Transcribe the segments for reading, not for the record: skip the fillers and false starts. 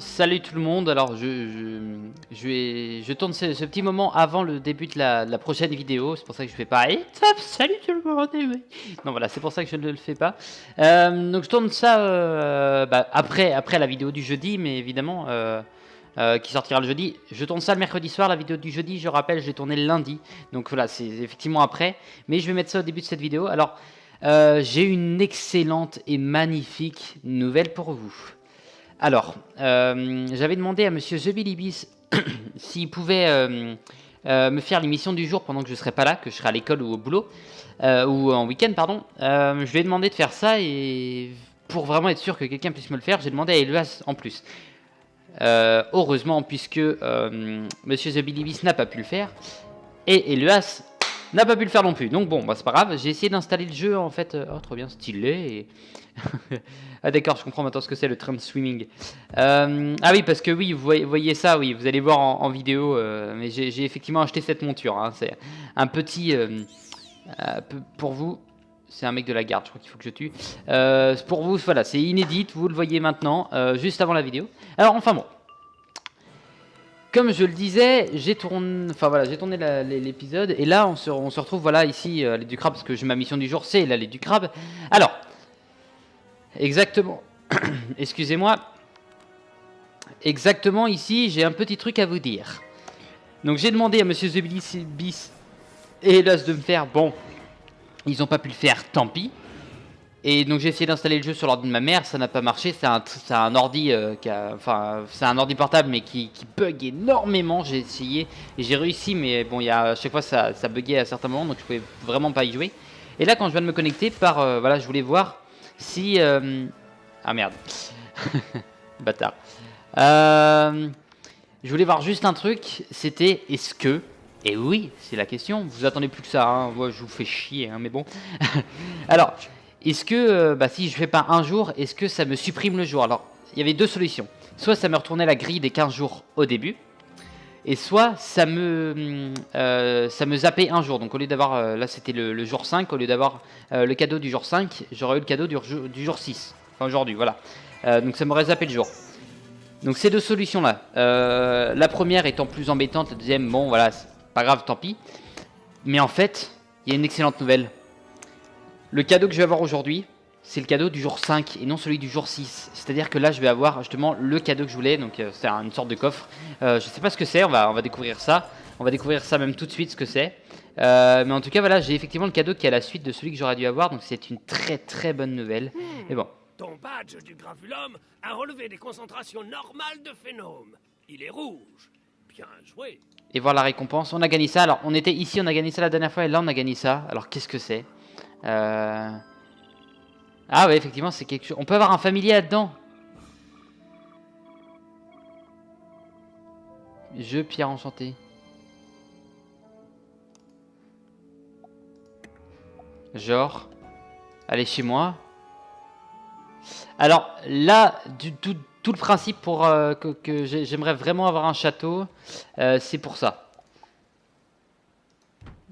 salut tout le monde. Alors je tourne ce petit moment avant le début de la prochaine vidéo. C'est pour ça que je fais pas. Et top, salut tout le monde. Non voilà, c'est pour ça que je ne le fais pas. Donc je tourne ça après la vidéo du jeudi, mais évidemment qui sortira le jeudi. Je tourne ça le mercredi soir. La vidéo du jeudi, je rappelle, je l'ai tournée le lundi. Donc voilà, c'est effectivement après. Mais je vais mettre ça au début de cette vidéo. Alors j'ai une excellente et magnifique nouvelle pour vous. Alors, j'avais demandé à monsieur TheBillibis s'il pouvait me faire l'émission du jour pendant que je ne serai pas là, que je serai à l'école ou au boulot, ou en week-end, pardon. Je lui ai demandé de faire ça et pour vraiment être sûr que quelqu'un puisse me le faire, j'ai demandé à Eluas en plus. Heureusement, puisque monsieur TheBillibis n'a pas pu le faire et Eluas n'a pas pu le faire non plus. Donc bon, bah, c'est pas grave, j'ai essayé d'installer le jeu en fait. Oh, trop bien, stylé. Et... ah d'accord, je comprends maintenant ce que c'est le train de swimming. Ah oui, parce que oui, vous voyez ça, oui, vous allez voir en vidéo. Mais j'ai effectivement acheté cette monture. Hein, c'est un petit... pour vous, c'est un mec de la garde, je crois qu'il faut que je tue. Pour vous, voilà, c'est inédit, vous le voyez maintenant, juste avant la vidéo. Alors enfin bon. Comme je le disais, j'ai tourné l'épisode et là on se retrouve voilà ici à l'allée du crabe parce que ma mission du jour c'est l'allée du crabe. Alors, exactement, excusez-moi, exactement ici j'ai un petit truc à vous dire. Donc j'ai demandé à monsieur TheBillibis et Eluas de me faire, bon, ils n'ont pas pu le faire, tant pis. Et donc j'ai essayé d'installer le jeu sur l'ordi de ma mère, ça n'a pas marché, c'est un ordi c'est un ordi portable mais qui bug énormément. J'ai essayé et j'ai réussi, mais bon, à chaque fois ça buguait à certains moments, donc je pouvais vraiment pas y jouer. Et là quand je viens de me connecter voilà, je voulais voir si ah merde. Bâtard. Je voulais voir juste un truc, c'était est-ce que, et oui, c'est la question, vous attendez plus que ça, hein. Moi je vous fais chier, hein, mais bon. Alors, est-ce que, si je fais pas un jour, est-ce que ça me supprime le jour? Alors, il y avait deux solutions. Soit ça me retournait la grille des 15 jours au début, et soit ça me zappait un jour. Donc au lieu d'avoir, là c'était le jour 5, au lieu d'avoir le cadeau du jour 5, j'aurais eu le cadeau du jour 6. Enfin aujourd'hui, voilà. Donc ça m'aurait zappé le jour. Donc ces deux solutions-là. La première étant plus embêtante, la deuxième, bon voilà, c'est pas grave, tant pis. Mais en fait, il y a une excellente nouvelle. Le cadeau que je vais avoir aujourd'hui, c'est le cadeau du jour 5 et non celui du jour 6. C'est-à-dire que là, je vais avoir justement le cadeau que je voulais. Donc c'est une sorte de coffre. Je sais pas ce que c'est, on va découvrir ça. On va découvrir ça même tout de suite ce que c'est. Mais en tout cas, voilà, j'ai effectivement le cadeau qui est à la suite de celui que j'aurais dû avoir. Donc c'est une très très bonne nouvelle. Et bon. Ton badge du Gravulum a relevé des concentrations normales de phénome. Il est rouge. Bien joué. Et voir la récompense. On a gagné ça. Alors on était ici, on a gagné ça la dernière fois et là on a gagné ça. Alors qu'est-ce que c'est? Ah ouais, effectivement, c'est quelque chose. On peut avoir un familier là-dedans. Jeu Pierre Enchanté. Genre, allez chez moi. Alors là, tout le principe pour que j'aimerais vraiment avoir un château, c'est pour ça.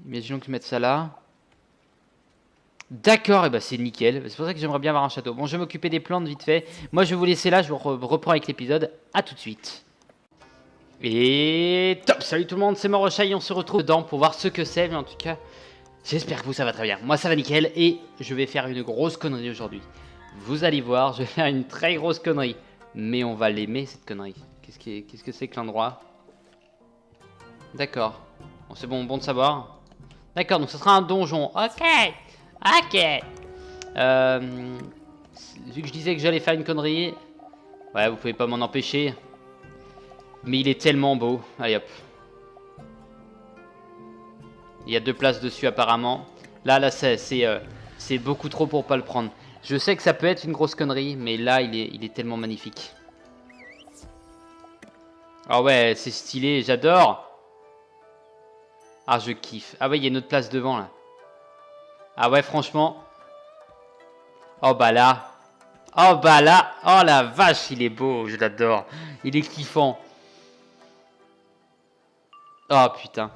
Imaginons que je mette ça là. D'accord, et bah c'est nickel. C'est pour ça que j'aimerais bien avoir un château. Bon, je vais m'occuper des plantes vite fait. Moi, je vais vous laisser là. Je vous reprends avec l'épisode. A tout de suite. Et top. Salut tout le monde, c'est Morochai. On se retrouve dedans pour voir ce que c'est. Mais en tout cas, j'espère que vous, ça va très bien. Moi, ça va nickel. Et je vais faire une grosse connerie aujourd'hui. Vous allez voir, je vais faire une très grosse connerie. Mais on va l'aimer, cette connerie. Qu'est-ce que c'est que l'endroit? D'accord. Bon, c'est bon de savoir. D'accord, donc ce sera un donjon. Ok. Ok. Vu que je disais que j'allais faire une connerie, ouais, vous pouvez pas m'en empêcher. Mais il est tellement beau. Allez hop. Il y a 2 places dessus apparemment. Là c'est beaucoup trop pour pas le prendre. Je sais que ça peut être une grosse connerie, mais là il est tellement magnifique. Ah ouais, c'est stylé, j'adore. Ah, je kiffe. Ah ouais, il y a une autre place devant là. Ah ouais, franchement. Oh bah là. Oh bah là. Oh la vache, il est beau, je l'adore. Il est kiffant. Oh putain.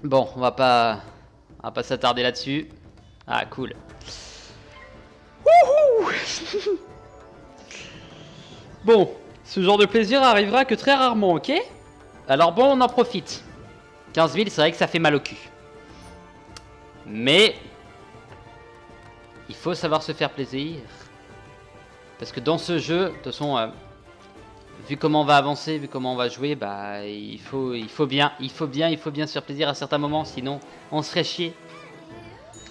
Bon, on va pas s'attarder là-dessus. Ah, cool. Wouhou. Bon, Ce genre de plaisir arrivera que très rarement, ok? Alors bon, on en profite. 15 000, c'est vrai que ça fait mal au cul. Mais... il faut savoir se faire plaisir. Parce que dans ce jeu, de toute façon, vu comment on va avancer, vu comment on va jouer, bah il faut bien se faire plaisir à certains moments, sinon on serait chier.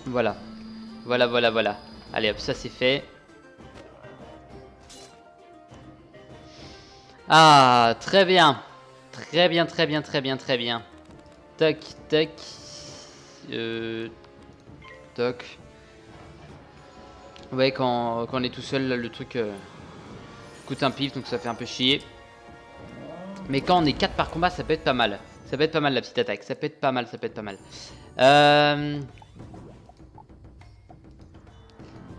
Voilà. Voilà. Allez hop, ça c'est fait. Ah, très bien. Très bien. Tac. Toc. Ouais, quand on est tout seul, là, le truc coûte un pif, donc ça fait un peu chier. Mais quand on est 4 par combat, ça peut être pas mal. Ça peut être pas mal la petite attaque. Ça peut être pas mal.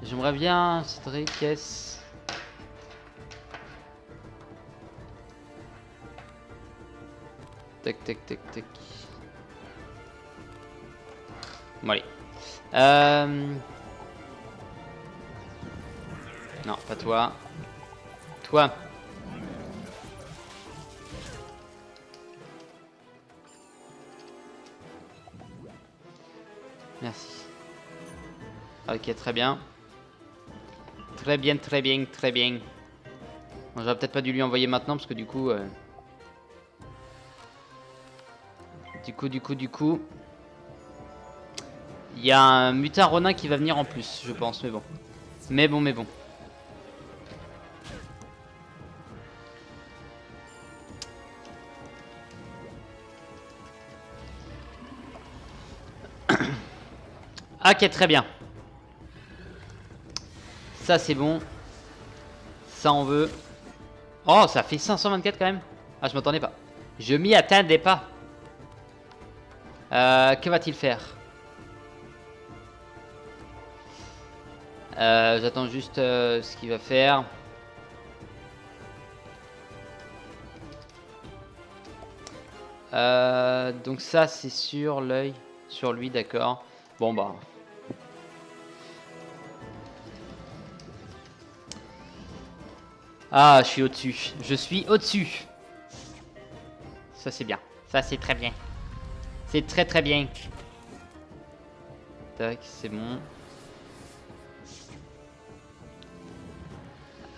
J'aimerais bien... cette caisse. Tac. Bon allez. Non, pas toi. Toi. Merci. Ok, très bien. Très bien. Bon, j'aurais peut-être pas dû lui envoyer maintenant parce que du coup... Du coup... il y a un mutin Ronin qui va venir en plus, je pense, mais bon. Ok, très bien. Ça, c'est bon. Ça, on veut. Oh, ça fait 524 quand même. Ah, je m'attendais pas. Je m'y attendais pas. Que va-t-il faire? J'attends juste ce qu'il va faire. Donc ça, c'est sur l'œil. Sur lui, d'accord. Bon, bah... ah, je suis au-dessus. Ça, c'est bien. Ça, c'est très bien. C'est très bien. Tac, c'est bon.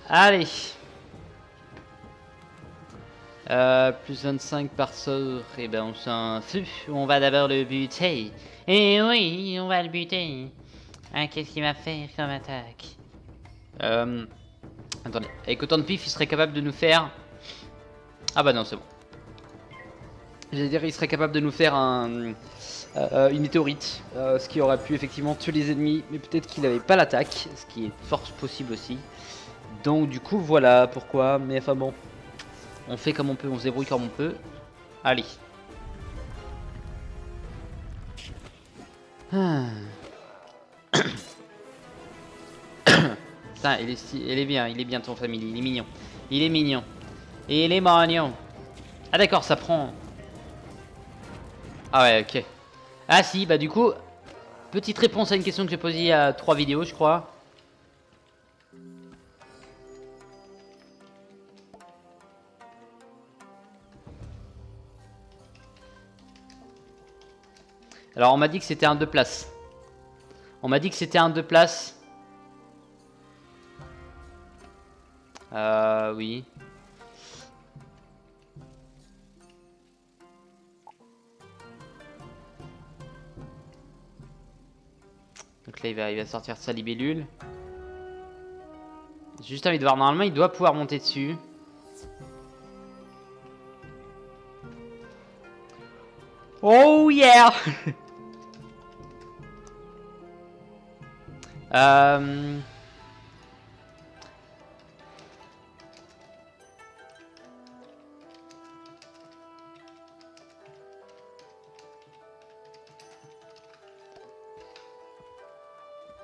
Allez. Plus 25 par sort. Et ben, on s'en fout. On va d'abord le buter. Et oui, on va le buter. Hein, qu'est-ce qu'il va faire comme attaque? Attendez. Avec autant de pif, il serait capable de nous faire... ah bah non, c'est bon. J'allais dire, il serait capable de nous faire une météorite, ce qui aurait pu effectivement tuer les ennemis, mais peut-être qu'il n'avait pas l'attaque, ce qui est fort possible aussi. Donc du coup, voilà pourquoi, mais enfin bon, on fait comme on peut, on se débrouille comme on peut. Allez. Ah. Putain, il est bien ton famille, il est mignon. Il est mignon. Ah d'accord, ça prend... ah ouais, ok. Ah si, bah du coup, petite réponse à une question que j'ai posée il y a 3 vidéos, je crois. Alors on m'a dit que c'était un 2 places. Oui. Donc là il va sortir de sa libellule. J'ai juste envie de voir, normalement il doit pouvoir monter dessus. Oh yeah.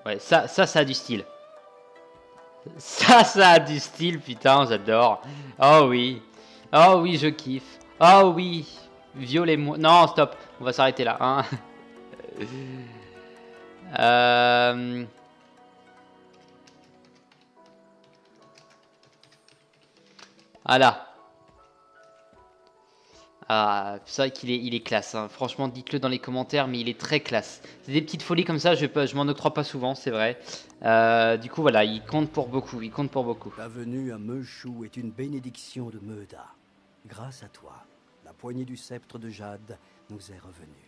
Ouais, ça a du style. Ça a du style, putain, j'adore. Oh oui, je kiffe. Oh oui, violez-moi. Non, stop, on va s'arrêter là. Hein. Voilà. Ah, c'est vrai il est classe. Hein. Franchement, dites-le dans les commentaires, mais il est très classe. C'est des petites folies comme ça, je m'en octroie pas souvent, c'est vrai. Du coup, voilà, il compte pour beaucoup. Il compte pour beaucoup. Ta venue à Meushu est une bénédiction de Meuda. Grâce à toi, la poignée du sceptre de Jade nous est revenue.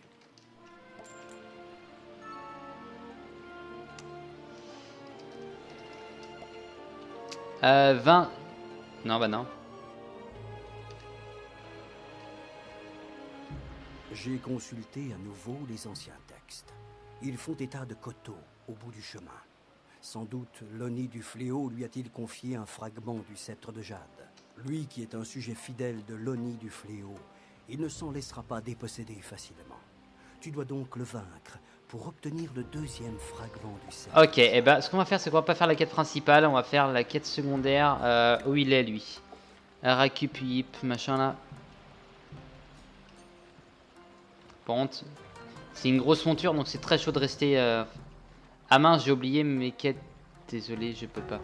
20. Non, bah non. J'ai consulté à nouveau les anciens textes. Ils font état de Koto, au bout du chemin. Sans doute, l'Oni du Fléau lui a-t-il confié un fragment du sceptre de Jade. Lui qui est un sujet fidèle de l'Oni du Fléau, il ne s'en laissera pas déposséder facilement. Tu dois donc le vaincre pour obtenir le deuxième fragment du sceptre. Ok, et bah ce qu'on va faire, c'est qu'on va pas faire la quête principale, on va faire la quête secondaire. Où il est, lui? Récup, machin là. Par contre, c'est une grosse monture, donc c'est très chaud de rester... Ah mince, j'ai oublié mes quêtes. Désolé, je peux pas.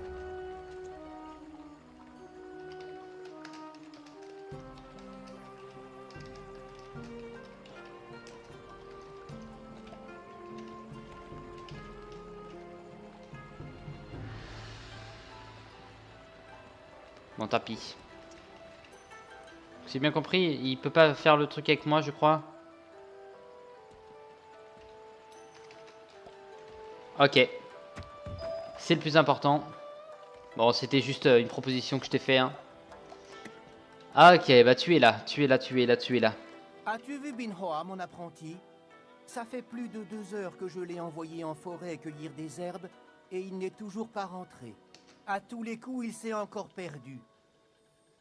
Bon, tant pis. J'ai bien compris, il peut pas faire le truc avec moi, je crois. Ok. C'est le plus important. Bon, c'était juste une proposition que je t'ai fait. Hein. Ah, ok, bah tu es là, tu es là, tu es là, tu es là. As-tu vu Binhua, mon apprenti? Ça fait plus de 2 heures que je l'ai envoyé en forêt cueillir des herbes, et il n'est toujours pas rentré. À tous les coups, il s'est encore perdu.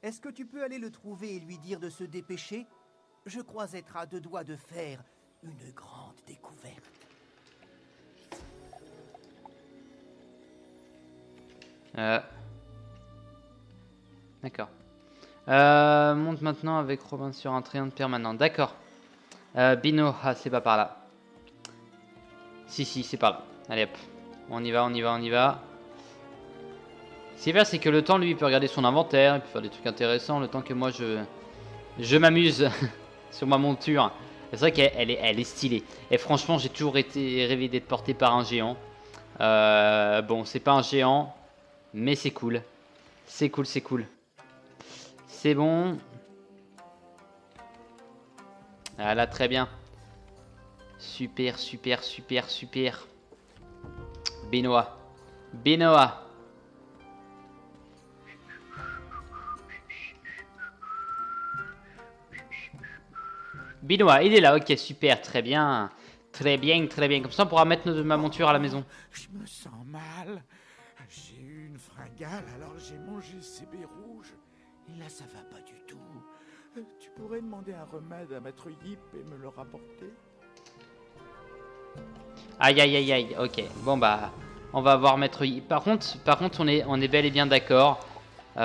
Est-ce que tu peux aller le trouver et lui dire de se dépêcher? Je crois être à 2 doigts de faire une grande découverte. D'accord. Monte maintenant avec Robin sur un triangle permanent. D'accord. Bino, ah, c'est pas par là. Si, c'est par là. Allez hop. On y va, on y va, on y va. Ce qui est bien, c'est que le temps, lui, il peut regarder son inventaire, il peut faire des trucs intéressants, le temps que moi, je m'amuse sur ma monture. C'est vrai qu'elle est stylée. Et franchement, j'ai toujours rêvé d'être porté par un géant. Bon, c'est pas un géant, mais c'est cool. C'est cool, c'est cool. C'est bon. Ah là, très bien. Super, super, super, super. Benoît. Benoît. Benoît, il est là. Ok, super, très bien. Très bien, très bien. Comme ça, on pourra mettre ma monture à la maison. Je me sens mal. J'ai eu une fringale, alors j'ai mangé ces baies rouges. Et là, ça va pas du tout. Tu pourrais demander un remède à Maître Yip et me le rapporter? Aïe, aïe, aïe, aïe. Ok, bon bah, on va voir Maître Yip. Par contre, on est bel et bien d'accord. C'est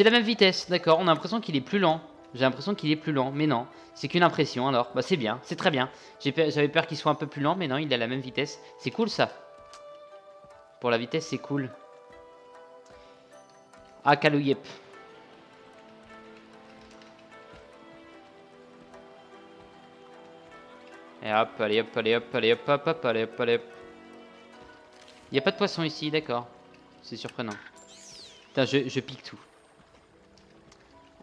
la même vitesse, d'accord. On a l'impression qu'il est plus lent. J'ai l'impression qu'il est plus lent, mais non. C'est qu'une impression alors. Bah c'est bien, c'est très bien. J'avais peur qu'il soit un peu plus lent, mais non, il a la même vitesse. C'est cool ça. Pour la vitesse, c'est cool. Ah, Kalouyep. Et hop, allez hop, allez hop, allez hop, hop, hop, allez hop, allez hop. Il n'y a pas de poisson ici, d'accord. C'est surprenant. Putain, je pique tout.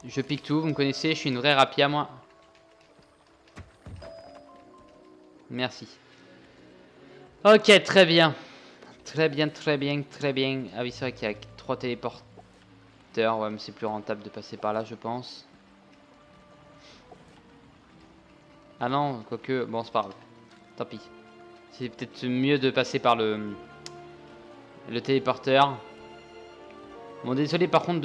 Je pique tout, vous me connaissez, je suis une vraie rapia, moi. Merci. Ok, très bien. Très bien, très bien, très bien. Ah oui, c'est vrai qu'il y a 3 téléporteurs. Ouais, mais c'est plus rentable de passer par là, je pense. Ah non, quoique... Bon, c'est pas grave. Tant pis. C'est peut-être mieux de passer par le téléporteur. Bon, désolé par contre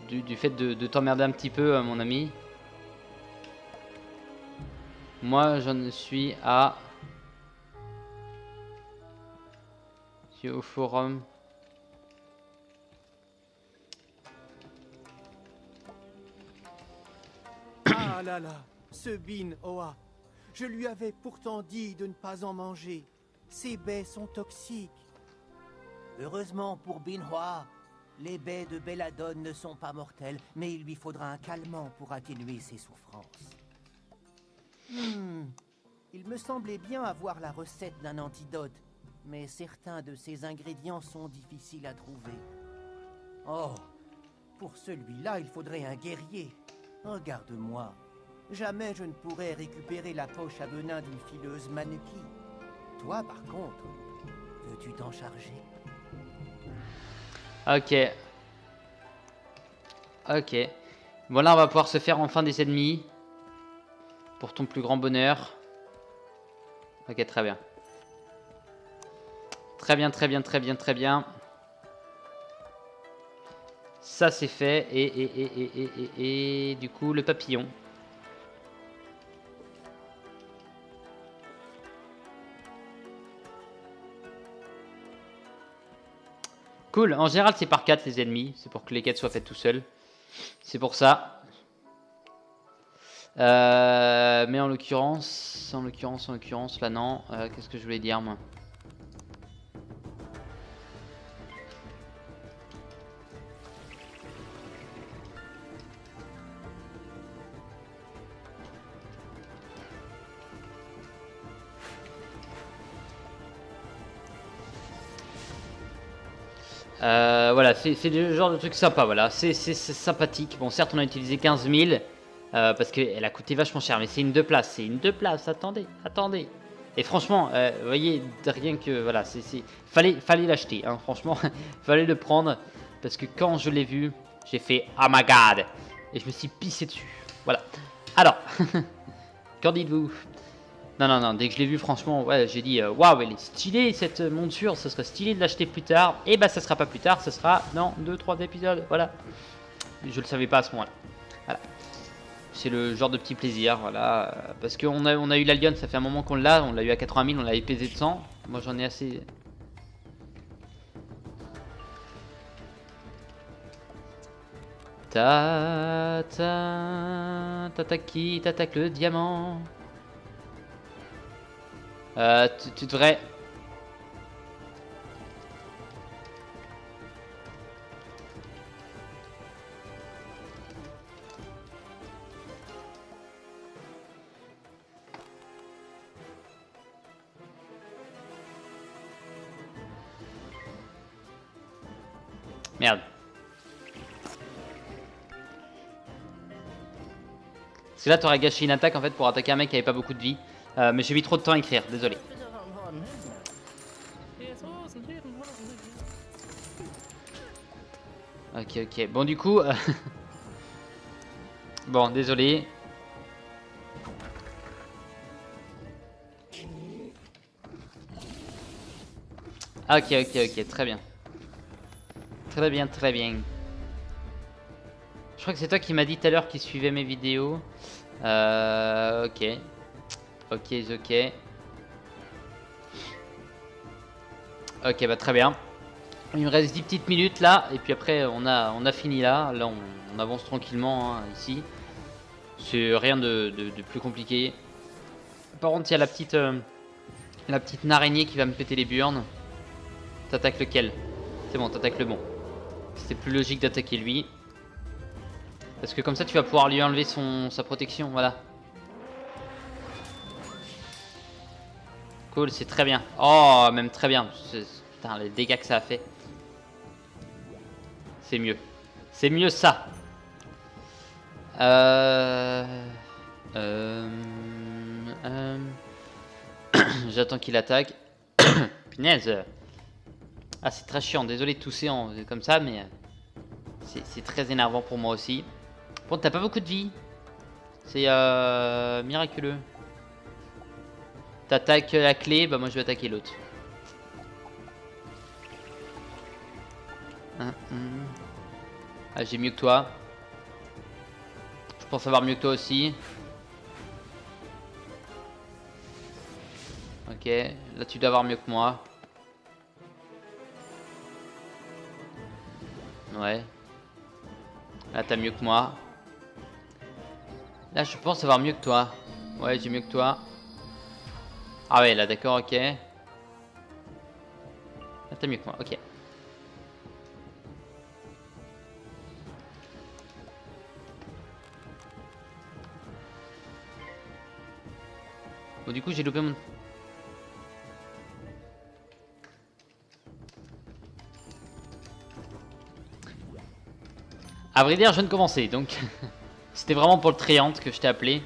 du fait de t'emmerder un petit peu, mon ami. Moi, j'en suis à... Je suis au forum. Ah là là, ce Bin Oa. Je lui avais pourtant dit de ne pas en manger. Ces baies sont toxiques. Heureusement pour Binhua, Les baies de Belladone ne sont pas mortelles, mais il lui faudra un calmant pour atténuer ses souffrances. Il me semblait bien avoir la recette d'un antidote, mais certains de ces ingrédients sont difficiles à trouver. Oh, pour celui-là, il faudrait un guerrier. Regarde-moi. Jamais je ne pourrais récupérer la poche à venin d'une fileuse Manuki. Toi, par contre, veux-tu t'en charger? Ok. Ok. Bon là on va pouvoir se faire enfin des ennemis. Pour ton plus grand bonheur. Ok, très bien. Très bien, très bien, très bien, très bien. Ça c'est fait. Et du coup le papillon. Cool, en général c'est par 4 les ennemis, c'est pour que les quêtes soient faites tout seuls. C'est pour ça. Mais en l'occurrence, là non. Qu'est-ce que je voulais dire moi? Voilà, c'est le genre de truc sympa, voilà, c'est sympathique. Bon, certes, on a utilisé 15 000 parce qu'elle a coûté vachement cher, mais c'est une 2 places, attendez. Et franchement, vous voyez, rien que, voilà, fallait l'acheter, hein, franchement, fallait le prendre parce que quand je l'ai vu, j'ai fait oh my god, et je me suis pissé dessus. Voilà. Alors, qu'en dites-vous? Non, dès que je l'ai vu, franchement, ouais, j'ai dit waouh, elle est stylée cette monture, ce serait stylé de l'acheter plus tard. Et bah, ça sera pas plus tard, ça sera dans 2-3 épisodes, voilà. Je le savais pas à ce moment-là. Voilà. C'est le genre de petit plaisir, voilà. Parce qu'on a eu l'Alien, ça fait un moment qu'on l'a, on l'a eu à 80 000, on l'avait pesé de 100. Moi, j'en ai assez. T'attaques qui? T'attaques le diamant. Tu devrais... Merde. Parce que là, t'aurais gâché une attaque en fait pour attaquer un mec qui avait pas beaucoup de vie. Mais j'ai mis trop de temps à écrire, désolé. Ok. Bon, du coup... bon, désolé. Ok, très bien. Très bien. Je crois que c'est toi qui m'as dit tout à l'heure qu'il suivait mes vidéos. Ok. Ok, bah très bien. Il me reste 10 petites minutes là, et puis après on a fini là. Là on avance tranquillement hein, ici. C'est rien de plus compliqué. Par contre il y a la petite araignée qui va me péter les burnes. T'attaques lequel? C'est bon, t'attaques le bon. C'est plus logique d'attaquer lui. Parce que comme ça tu vas pouvoir lui enlever sa protection, voilà. Cool, c'est très bien. Oh, même très bien. Putain, les dégâts que ça a fait. C'est mieux. C'est mieux ça. J'attends qu'il attaque. Punaise. Ah, c'est très chiant. Désolé de tousser comme ça, mais c'est très énervant pour moi aussi. Bon, t'as pas beaucoup de vie. C'est miraculeux. T'attaques la clé, bah moi je vais attaquer l'autre. Ah, j'ai mieux que toi. Je pense avoir mieux que toi aussi. Ok, là tu dois avoir mieux que moi. Ouais. Là t'as mieux que moi. Là je pense avoir mieux que toi. Ouais, j'ai mieux que toi. Ah ouais, là d'accord, ok. Là t'as mieux que moi, ok. Bon, du coup, j'ai loupé mon... À vrai dire, je viens de commencer, donc... C'était vraiment pour le Tréant que je t'ai appelé.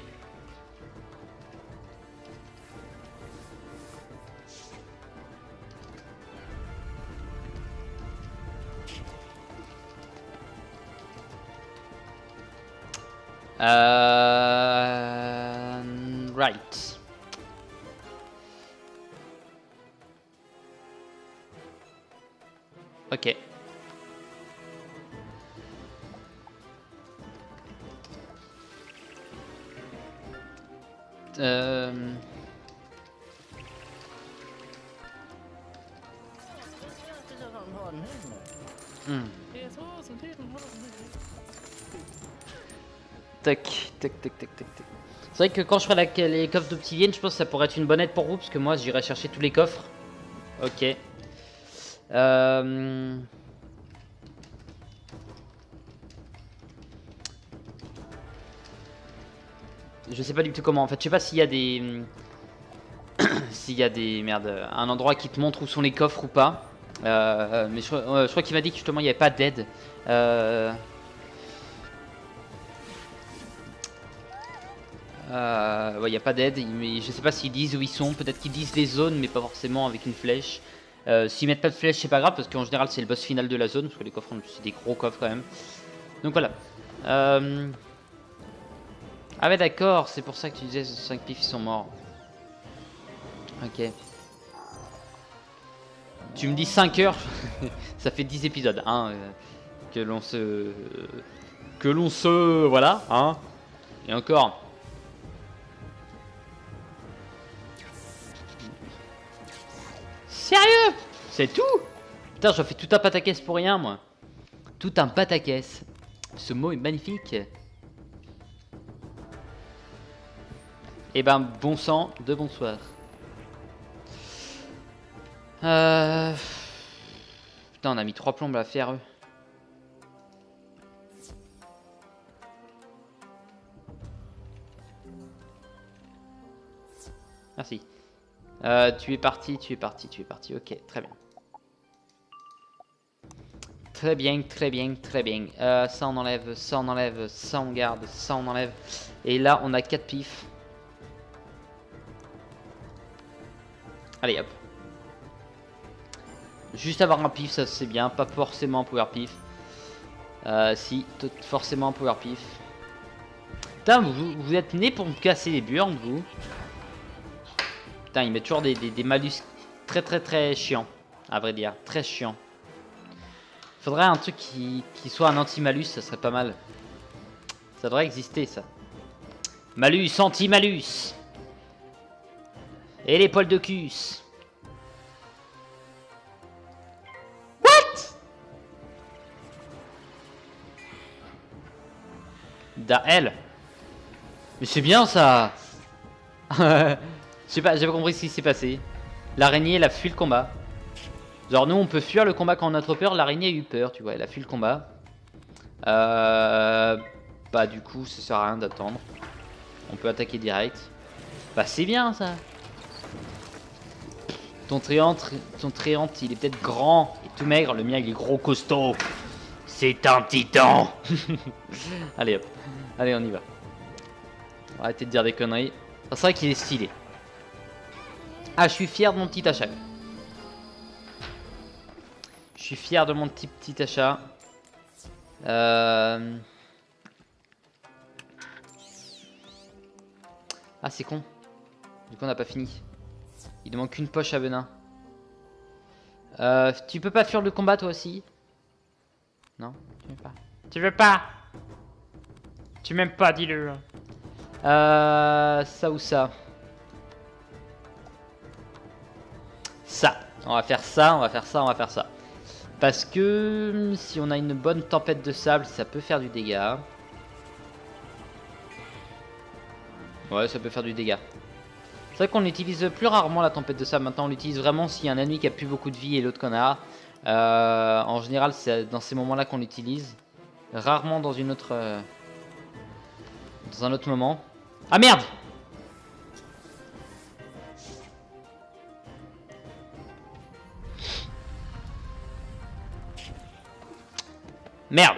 Right. Ok. Hmm. Tac, tac, tac, tac, tac, tac. C'est vrai que quand je ferai les coffres d'obsidienne, je pense que ça pourrait être une bonne aide pour vous, parce que moi j'irai chercher tous les coffres. Ok. Je sais pas du tout comment. En fait, je sais pas s'il y a des... s'il y a des... Merde. Un endroit qui te montre où sont les coffres ou pas. Mais je crois qu'il m'a dit que justement il n'y avait pas d'aide. Ouais, il n'y a pas d'aide. Mais je sais pas s'ils disent où ils sont. Peut-être qu'ils disent les zones, mais pas forcément avec une flèche. S'ils mettent pas de flèche, c'est pas grave, parce qu'en général c'est le boss final de la zone. Parce que les coffres, c'est des gros coffres quand même. Donc voilà. Ah ouais, d'accord, c'est pour ça que tu disais 5 pifs ils sont morts. Ok. Tu me dis 5 heures, ça fait 10 épisodes, hein, que l'on se... Voilà, hein. Et encore. Sérieux? C'est tout? Putain, je fais tout un pataquès pour rien, moi. Tout un pataquès. Ce mot est magnifique. Eh ben, bon sang de bonsoir. Putain, on a mis 3 plombes à faire eux. Merci. Tu es parti, tu es parti, tu es parti. Ok, très bien. Très bien, très bien, très bien. Ça on enlève, ça on enlève, ça on garde, ça on enlève. Et là on a 4 pifs. Allez hop. Juste avoir un pif, ça c'est bien, pas forcément un power pif. Si, forcément un power pif. Putain, vous êtes né pour me casser les burnes, vous. Putain, il met toujours des malus très chiants, à vrai dire, très chiant. Faudrait un truc qui soit un anti-malus, ça serait pas mal. Ça devrait exister, ça. Malus, anti-malus. Et les poils de cul. Dael. Mais c'est bien ça. Je sais pas, j'ai pas compris ce qui s'est passé. L'araignée, elle a fui le combat. Genre nous on peut fuir le combat quand on a trop peur, l'araignée a eu peur, tu vois, elle a fui le combat. Bah du coup ça sert à rien d'attendre. On peut attaquer direct. Bah c'est bien ça. Ton tréant il est peut-être grand et tout maigre, le mien il est gros costaud. C'est un titan. Allez hop, allez on y va. On va arrêter de dire des conneries. C'est vrai qu'il est stylé. Ah je suis fier de mon petit achat. Je suis fier de mon petit achat. Ah c'est con. Du coup on n'a pas fini. Il ne manque qu'une poche à Benin. Tu peux pas fuir le combat toi aussi? Non, tu veux pas. Tu veux pas? Tu m'aimes pas, dis-le. Ça ou ça? Ça. On va faire ça, on va faire ça, on va faire ça. Parce que si on a une bonne tempête de sable, ça peut faire du dégât. Ouais, ça peut faire du dégât. C'est vrai qu'on utilise plus rarement la tempête de sable. Maintenant, on l'utilise vraiment s'il y a un ennemi qui a plus beaucoup de vie et l'autre connard. En général, c'est dans ces moments-là qu'on l'utilise. Rarement dans une autre... dans un autre moment. Ah merde! Merde.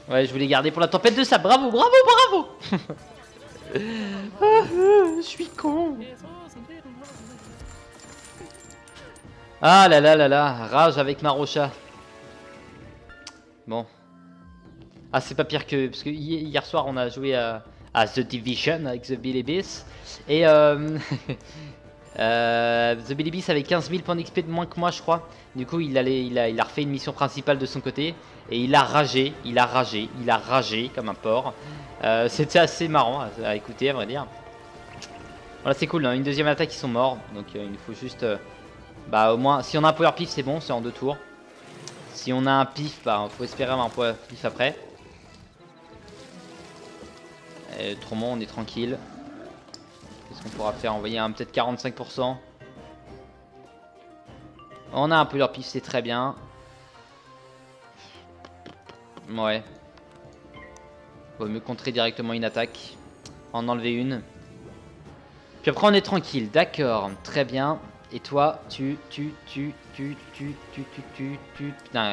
Ouais, je voulais garder pour la tempête de sable. Bravo, bravo, bravo. Je suis con. Ah là là là là, rage avec Marocha. Bon. Ah, c'est pas pire que... Parce que hier soir, on a joué à The Division avec The Bilibis. Et The Bilibis avait 15 000 points d'XP de moins que moi, je crois. Du coup, il a refait une mission principale de son côté. Et il a ragé, il a ragé comme un porc. C'était assez marrant à écouter, à vrai dire. Voilà, c'est cool, hein. Une deuxième attaque, ils sont morts. Donc il faut juste... bah au moins, si on a un power pif, c'est bon, c'est en 2 tours. Si on a un pif, bah faut espérer avoir un power pif après. Et autrement, on est tranquille. Qu'est-ce qu'on pourra faire? Envoyer un peut-être 45%. On a un power pif, c'est très bien. Ouais. Vaut mieux contrer directement une attaque. En enlever une. Puis après on est tranquille, d'accord, très bien. Et toi, putain,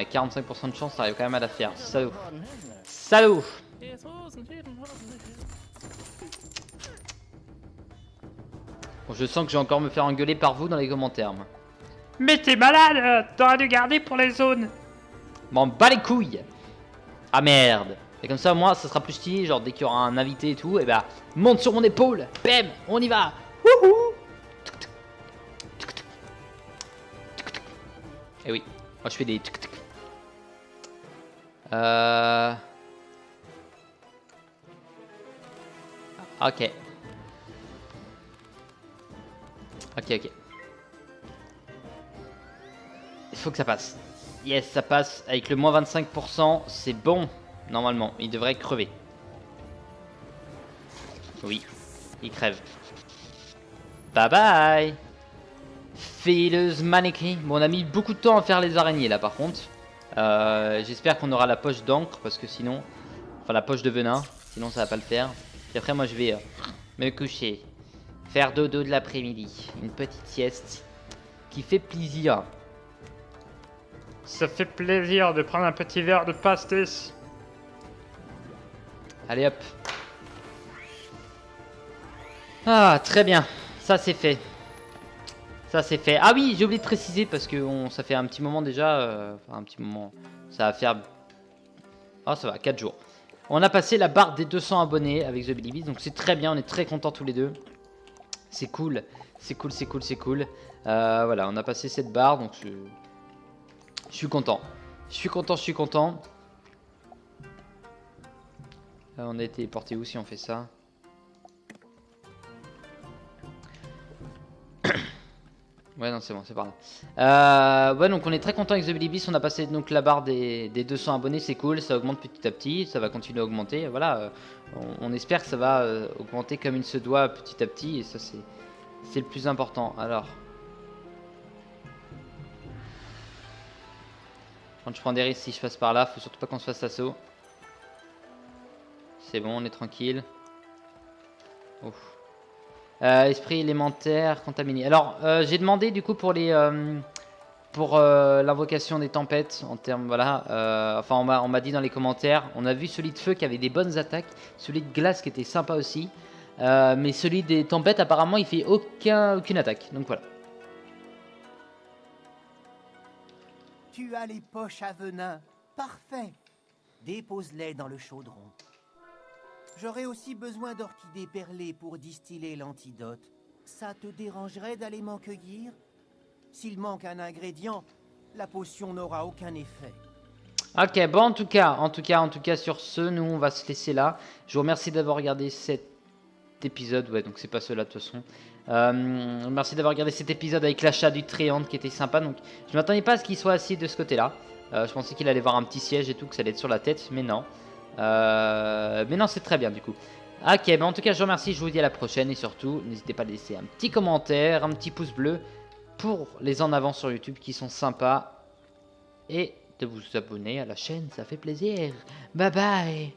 45% de chance, t'arrives quand même à la faire. Salaud. Salaud. Bon, je sens que je vais encore me faire engueuler par vous dans les commentaires, moi. Mais t'es malade, t'aurais dû garder pour les zones. M'en bats les couilles. Ah merde. Et comme ça, moi, ça sera plus stylé. Genre, dès qu'il y aura un invité et tout, et bah, monte sur mon épaule. Bam, on y va. Wouhou. Et oui, moi je fais des tuk tuk. Ok. Ok. Il faut que ça passe. Yes, ça passe. Avec le moins 25%, c'est bon. Normalement, il devrait crever. Oui, il crève. Bye bye. Fileuse mannequin. Bon, on a mis beaucoup de temps à faire les araignées là par contre. J'espère qu'on aura la poche d'encre parce que sinon... Enfin la poche de venin. Sinon ça va pas le faire. Puis après moi je vais me coucher. Faire dodo de l'après-midi. Une petite sieste. Qui fait plaisir. Ça fait plaisir de prendre un petit verre de pastis. Allez hop. Ah très bien. Ça c'est fait. Ça c'est fait. Ah oui, j'ai oublié de préciser parce que ça fait un petit moment déjà. Enfin un petit moment. Ça va faire... Ah ça va, 4 jours. On a passé la barre des 200 abonnés avec The Bilibis. Donc c'est très bien, on est très contents tous les deux. C'est cool. C'est cool. Voilà, on a passé cette barre. Donc je suis content. Je suis content. On a été porté où si on fait ça? Ouais non c'est bon, c'est par là. Ouais donc on est très content avec The Bilibis. On a passé donc la barre des 200 abonnés, c'est cool, ça augmente petit à petit, ça va continuer à augmenter. Voilà, on espère que ça va augmenter comme il se doit petit à petit. Et ça c'est le plus important. Alors quand je prends des risques si je passe par là, faut surtout pas qu'on se fasse assaut. C'est bon, on est tranquille. Ouf. Esprit élémentaire contaminé. Alors j'ai demandé du coup pour les pour l'invocation des tempêtes en termes voilà. Enfin on m'a dit dans les commentaires. On a vu celui de feu qui avait des bonnes attaques, celui de glace qui était sympa aussi, mais celui des tempêtes apparemment il fait aucune attaque. Donc voilà. Tu as les poches à venin. Parfait. Dépose-les dans le chaudron. J'aurais aussi besoin d'orchidées perlées pour distiller l'antidote. Ça te dérangerait d'aller m'en cueillir? S'il manque un ingrédient, la potion n'aura aucun effet. Ok, bon en tout cas sur ce, nous on va se laisser là. Je vous remercie d'avoir regardé cet épisode. Ouais, donc c'est pas cela de toute façon. Merci d'avoir regardé cet épisode avec l'achat du Tréant qui était sympa. Donc je m'attendais pas à ce qu'il soit assis de ce côté-là. Je pensais qu'il allait voir un petit siège et tout, que ça allait être sur la tête, mais non. Mais non, c'est très bien du coup. Ok, mais en tout cas je vous remercie, je vous dis à la prochaine. Et surtout, n'hésitez pas à laisser un petit commentaire, un petit pouce bleu pour les en avant sur YouTube qui sont sympas. Et de vous abonner à la chaîne, ça fait plaisir. Bye bye.